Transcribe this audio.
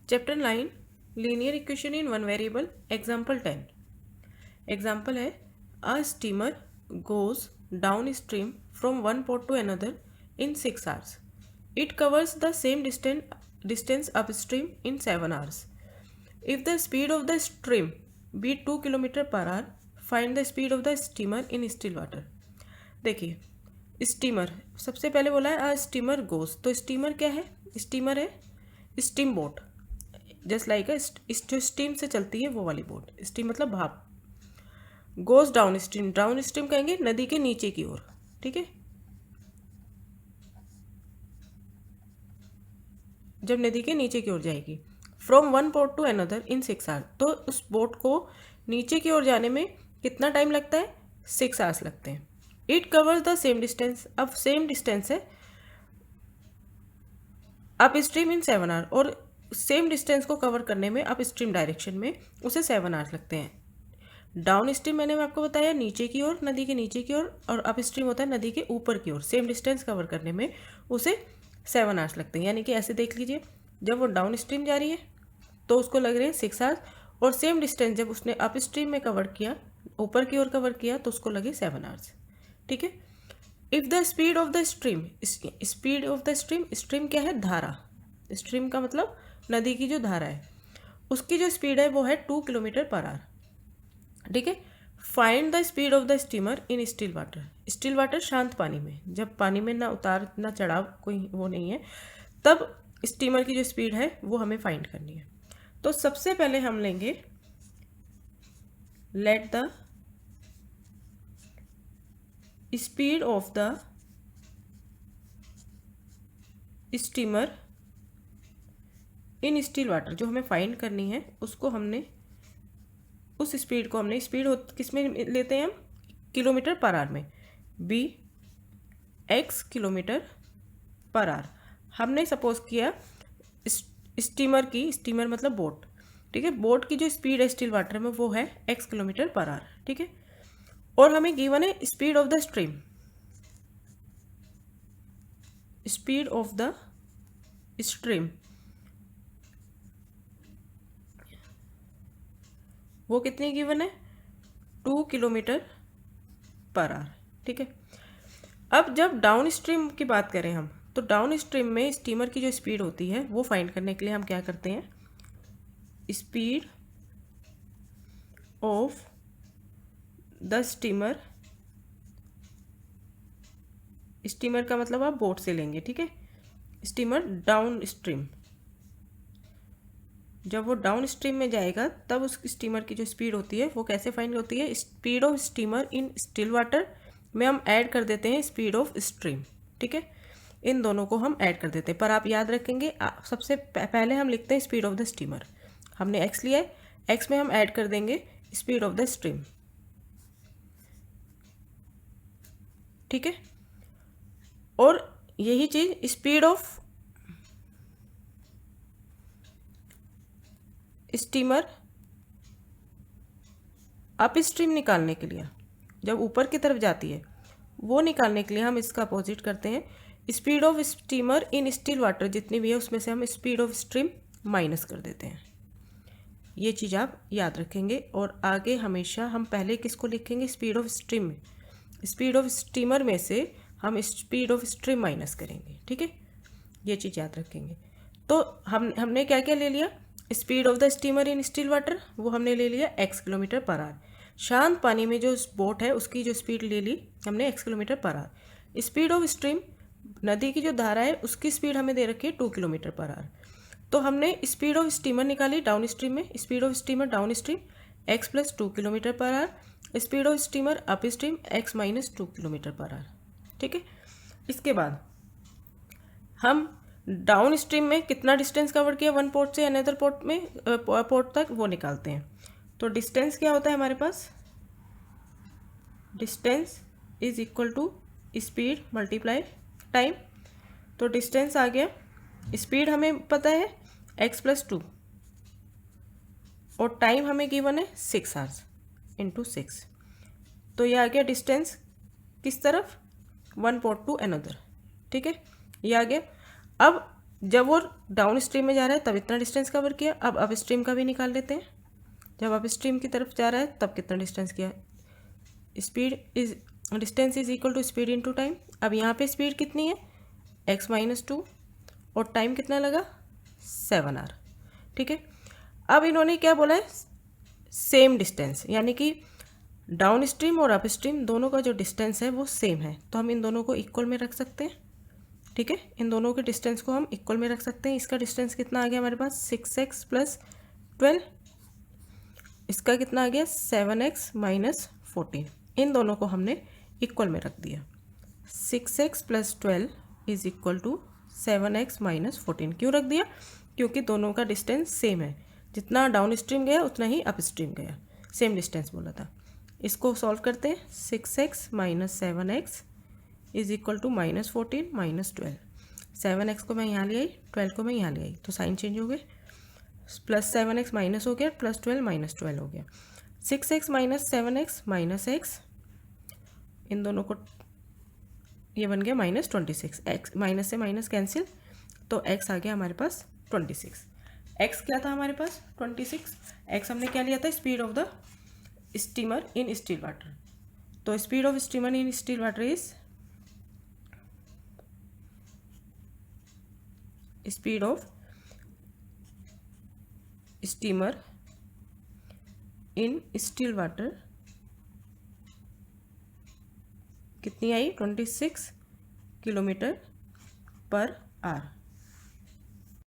Chapter 9 linear equation in one variable example 10. Example है a steamer goes downstream from one port to another in 6 hours. It covers the same distance upstream in 7 hours. If the speed of the stream be 2 km per hour, find the speed of the steamer in still water. देखिए steamer सबसे पहले बोला है steamer goes, तो steamer क्या है? Steamer है steam boat, just like जो स्टीम से चलती है वो वाली बोट. स्टीम मतलब भाप. Goes down stream, down stream कहेंगे नदी के नीचे की ओर. ठीक है, जब नदी के नीचे की ओर जाएगी. From one port to another in 6 hours, तो उस बोट को नीचे की ओर जाने में कितना टाइम लगता है? 6 hours लगते हैं. It covers the same distance, अब सेम डिस्टेंस है अप स्ट्रीम इन 7 hours, और सेम डिस्टेंस को कवर करने में अप स्ट्रीम डायरेक्शन में उसे 7 hours लगते हैं. डाउन स्ट्रीम मैंने आपको बताया नीचे की ओर, नदी के नीचे की ओर, और अप स्ट्रीम होता है नदी के ऊपर की ओर. सेम डिस्टेंस कवर करने में उसे 7 hours लगते हैं. यानी कि ऐसे देख लीजिए, जब वो डाउन स्ट्रीम जा रही है तो उसको लग रहे हैं 6 hours, और सेम डिस्टेंस जब उसने अप स्ट्रीम में कवर किया, ऊपर की ओर कवर किया, तो उसको लगे 7 hours. ठीक है. If the speed of the stream, speed of the stream, stream क्या है? धारा. स्ट्रीम का मतलब नदी की जो धारा है, उसकी जो स्पीड है वो है 2 km/h. ठीक है. Find the speed of the steamer in still water. Still water शांत पानी में, जब पानी में ना उतार ना चढ़ाव कोई वो नहीं है, तब स्टीमर की जो स्पीड है वो हमें फाइंड करनी है. तो सबसे पहले हम लेंगे let the speed of the steamer in still water. जो हमें फाइंड करनी है उसको हमने, उस स्पीड को हमने, स्पीड किस में लेते हैं हम? km/h में. बी x km/h हमने सपोज किया स्टीमर की, स्टीमर मतलब बोट. ठीक है, बोट की जो स्पीड है स्टिल वाटर में वो है x km/h. ठीक है, और हमें गिवन है speed of the stream. Speed of the stream वो कितनी गिवन है? 2 km/h. ठीक है. अब जब डाउन स्ट्रीम की बात करें हम, तो डाउन स्ट्रीम में स्टीमर की जो स्पीड होती है वो फाइंड करने के लिए हम क्या करते हैं? Speed of the steamer, steamer का मतलब आप बोट से लेंगे. ठीक है, स्टीमर डाउन स्ट्रीम, जब वो डाउन स्ट्रीम में जाएगा तब उस स्टीमर की जो स्पीड होती है वो कैसे फाइंड होती है? Speed of steamer in still water में हम ऐड कर देते हैं स्पीड ऑफ स्ट्रीम. ठीक है, इन दोनों को हम ऐड कर देते हैं. पर आप याद रखेंगे सबसे पहले हम लिखते हैं स्पीड ऑफ द स्टीमर. हमने एक्स लिया है, एक्स में हम ऐड कर देंगे स्पीड ऑफ द स्ट्रीम. ठीक है, और यही चीज़ speed of steamer upstream निकालने के लिए, जब ऊपर की तरफ जाती है वो निकालने के लिए हम इसका अपोजिट करते हैं. Speed of steamer in still water जितनी भी है उसमें से हम स्पीड ऑफ स्ट्रीम माइनस कर देते हैं. ये चीज़ आप याद रखेंगे. और आगे हमेशा हम पहले किसको लिखेंगे? स्पीड ऑफ स्ट्रीम में, स्पीड ऑफ स्टीमर में से हम स्पीड ऑफ स्ट्रीम माइनस करेंगे. ठीक है, ये चीज़ याद रखेंगे. तो हमने क्या क्या ले लिया? Speed of the steamer in still water वो हमने ले लिया x km/h. शांत पानी में जो बोट है उसकी जो स्पीड ले ली हमने x km/h. Speed of stream, नदी की जो धारा है उसकी स्पीड हमें दे रखी है 2 km/h. तो हमने स्पीड ऑफ स्टीमर निकाली डाउन स्ट्रीम में. Speed of steamer down stream x + 2 km/h. Speed of steamer up stream x - 2 km/h. ठीक है, इसके बाद हम डाउन स्ट्रीम में कितना डिस्टेंस कवर किया वन पोर्ट से अनदर पोर्ट में पोर्ट तक वो निकालते हैं. तो डिस्टेंस क्या होता है हमारे पास? Distance is equal to speed multiply time. तो डिस्टेंस आ गया, स्पीड हमें पता है x + 2, और टाइम हमें गिवन है 6 hours × 6. तो ये आ गया डिस्टेंस किस तरफ? One port to another. ठीक है, ये आ गया. अब जब वो डाउन स्ट्रीम में जा रहा है तब इतना डिस्टेंस कवर किया, अब अप स्ट्रीम का भी निकाल लेते हैं। जब अप स्ट्रीम की तरफ जा रहा है तब कितना डिस्टेंस किया, speed is distance is equal to speed into time. अब यहाँ पे स्पीड कितनी है x-2 और टाइम कितना लगा 7 आवर, ठीक है। अब इन्होंने क्या बोला है, सेम डिस्टेंस, यानी कि डाउन स्ट्रीम और अप स्ट्रीम दोनों का जो डिस्टेंस है वो सेम है, तो हम इन दोनों को इक्वल में रख सकते हैं, ठीक है। इन दोनों के डिस्टेंस को हम इक्वल में रख सकते हैं। इसका डिस्टेंस कितना आ गया हमारे पास 6x + 12, इसका कितना आ गया 7x - 14। इन दोनों को हमने इक्वल में रख दिया। 6x + 12 is equal to 7x - 14। क्यों रख दिया, क्योंकि दोनों का डिस्टेंस सेम है, जितना डाउन स्ट्रीम गया उतना ही अप स्ट्रीम गया, सेम डिस्टेंस बोला था। इसको सॉल्व करते हैं, 6x - 7x is equal to -14 - 12। 7x को मैं यहाँ ले आई, 12 को मैं यहाँ ले आई, तो साइन चेंज हो गए, +7x माइनस हो गया, +12 - 12 हो गया। 6x - 7x - x, इन दोनों को ये बन गया -26, x माइनस से माइनस कैंसिल, तो x आ गया हमारे पास 26। x क्या था हमारे पास 26, x हमने क्या लिया था, speed of the steamer in still water. तो speed of steamer in still water is speed of steamer in still water कितनी आई 26 किलोमीटर पर आवर।